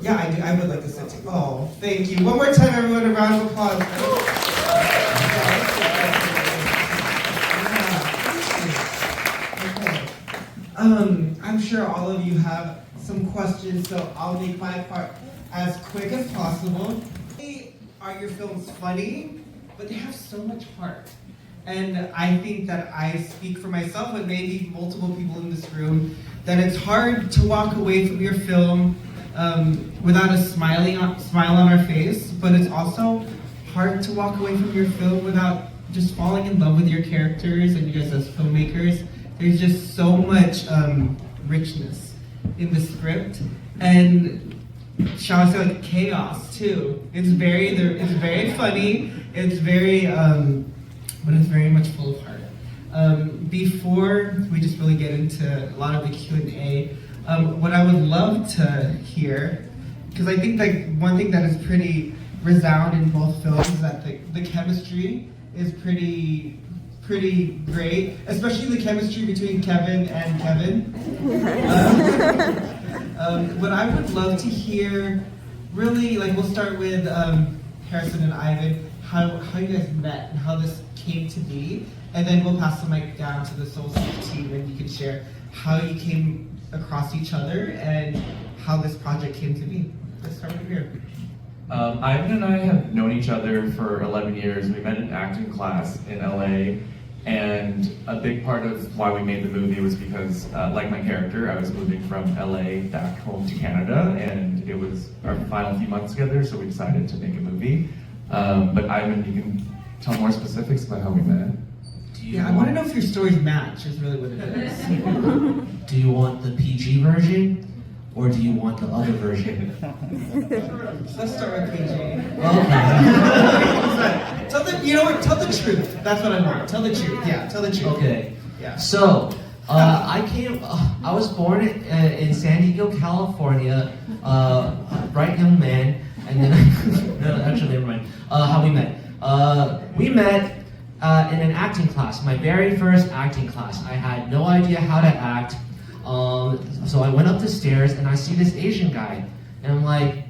Yeah, I do. I would like to sit too. Oh, thank you. One more time, everyone, a round of applause. I'm sure all of you have some questions, so I'll make my part as quick as possible. Are your films funny? But they have so much heart. And I think that I speak for myself and maybe multiple people in this room, that it's hard to walk away from your film without a smile on our face, but it's also hard to walk away from your film without just falling in love with your characters and you guys as filmmakers. There's just so much richness in the script, and shall I say like chaos too. It's very funny. It's very, but it's very much full of heart. Before we just really get into a lot of the Q&A, what I would love to hear, because I think like one thing that is pretty resound in both films is that the chemistry is pretty great, especially the chemistry between Kevin and Kevin. What I would love to hear, really, like we'll start with Harrison and Ivan, how you guys met and how this came to be, and then we'll pass the mic down to the SeoulSwitch team and you can share how you came across each other and how this project came to be. Let's start with here. Ivan and I have known each other for 11 years. We met in acting class in LA, and a big part of why we made the movie was because, like my character, I was moving from LA back home to Canada, and it was our final few months together, so we decided to make a movie. But Ivan, you can tell more specifics about how we met. I want to know if your stories match, is really what it is. Do you want the PG version, or do you want the other version? Let's start with PG. Okay. Tell the truth. That's what I want. Tell the truth. Yeah, tell the truth. Okay. Yeah. So, I was born in San Diego, California, bright young man, and then, no, actually, never mind. How we met. We met in an acting class, my very first acting class. I had no idea how to act. So I went up the stairs and I see this Asian guy, and I'm like,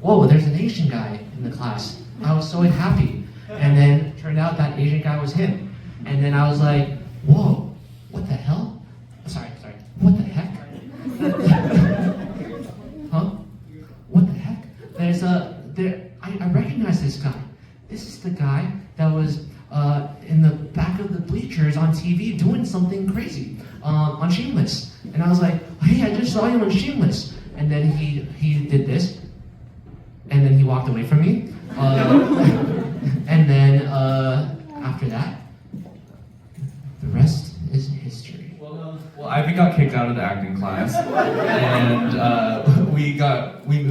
whoa, there's an Asian guy in the class. I was so happy. And then it turned out that Asian guy was him. And then I was like, whoa, what the hell? Sorry, what the heck? Huh? What the heck? I recognize this guy. This is the guy that was in the back of the bleachers on TV doing something crazy on Shameless. And I was like, hey, I just saw you on Shameless. And then he did this, and then he walked away from me. And then after that, the rest is history. Well, Ivan got kicked out of the acting class, and we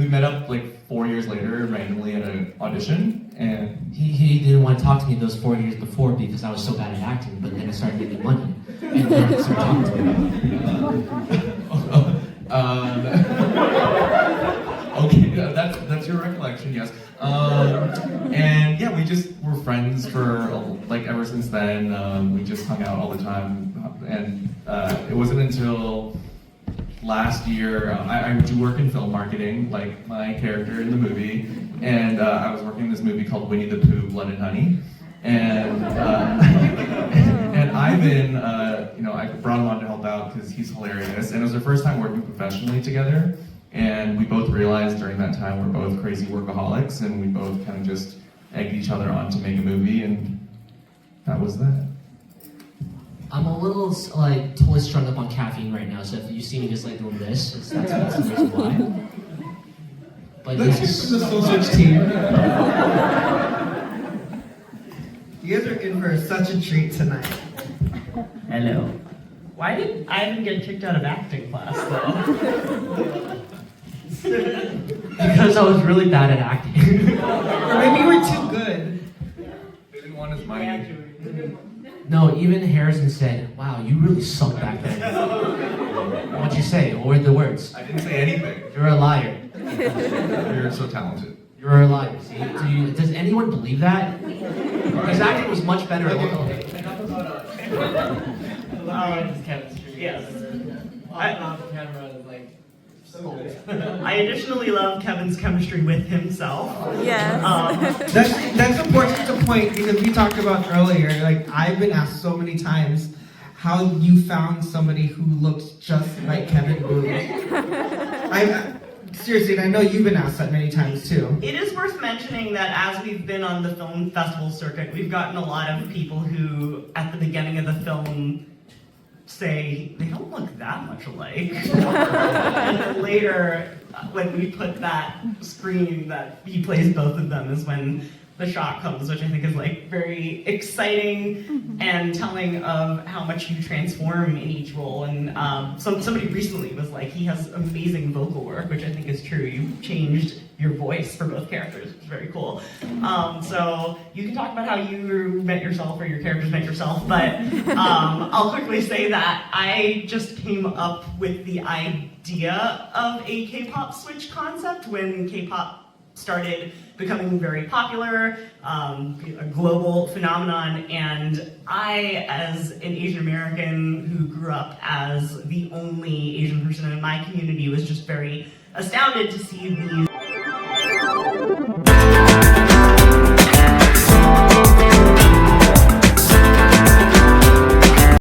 met up like 4 years later randomly at an audition, and he didn't want to talk to me those 4 years before because I was so bad at acting, but then I started making money, and then he started talking to me. Okay, that's your recollection, yes. And yeah, we just were friends for like ever since then. We just hung out all the time, and it wasn't until last year, I do work in film marketing, like my character in the movie, and I was working in this movie called Winnie the Pooh, Blood and Honey, and and Ivan, I brought him on to help out because he's hilarious, and it was our first time working professionally together, and we both realized during that time we're both crazy workaholics, and we both kind of just egged each other on to make a movie, and that was that. I'm a little like totally strung up on caffeine right now, so if you see me just like doing this, that's the reason why. But Let's hear from the SeoulSwitch team. You guys are in for such a treat tonight. Hello. Why did Ivan get kicked out of acting class, though? Because I was really bad at acting. Or maybe you were too good. They didn't want his money. No, even Harrison said, wow, you really suck back then. What'd you say? What were the words? I didn't say anything. You're a liar. You're so talented. You're a liar. See? Does anyone believe that? His acting was much better. Enough about his chemistry. Yes. Off the camera, like I additionally love Kevin's chemistry with himself. Yes. That's important to point because we talked about earlier, like I've been asked so many times how you found somebody who looks just like Kevin Booth. Seriously, and I know you've been asked that many times too. It is worth mentioning that as we've been on the film festival circuit, we've gotten a lot of people who, at the beginning of the film, say, they don't look that much alike. And then later, when we put that screen that he plays both of them is when the shot comes, which I think is like very exciting and telling of how much you transform in each role. And somebody recently was like, he has amazing vocal work, which I think is true. You changed your voice for both characters, which is very cool. So you can talk about how you met yourself or your characters met yourself, but I'll quickly say that I just came up with the idea of a K-pop switch concept when K-pop started becoming very popular, a global phenomenon, and I, as an Asian American who grew up as the only Asian person in my community, was just very astounded to see these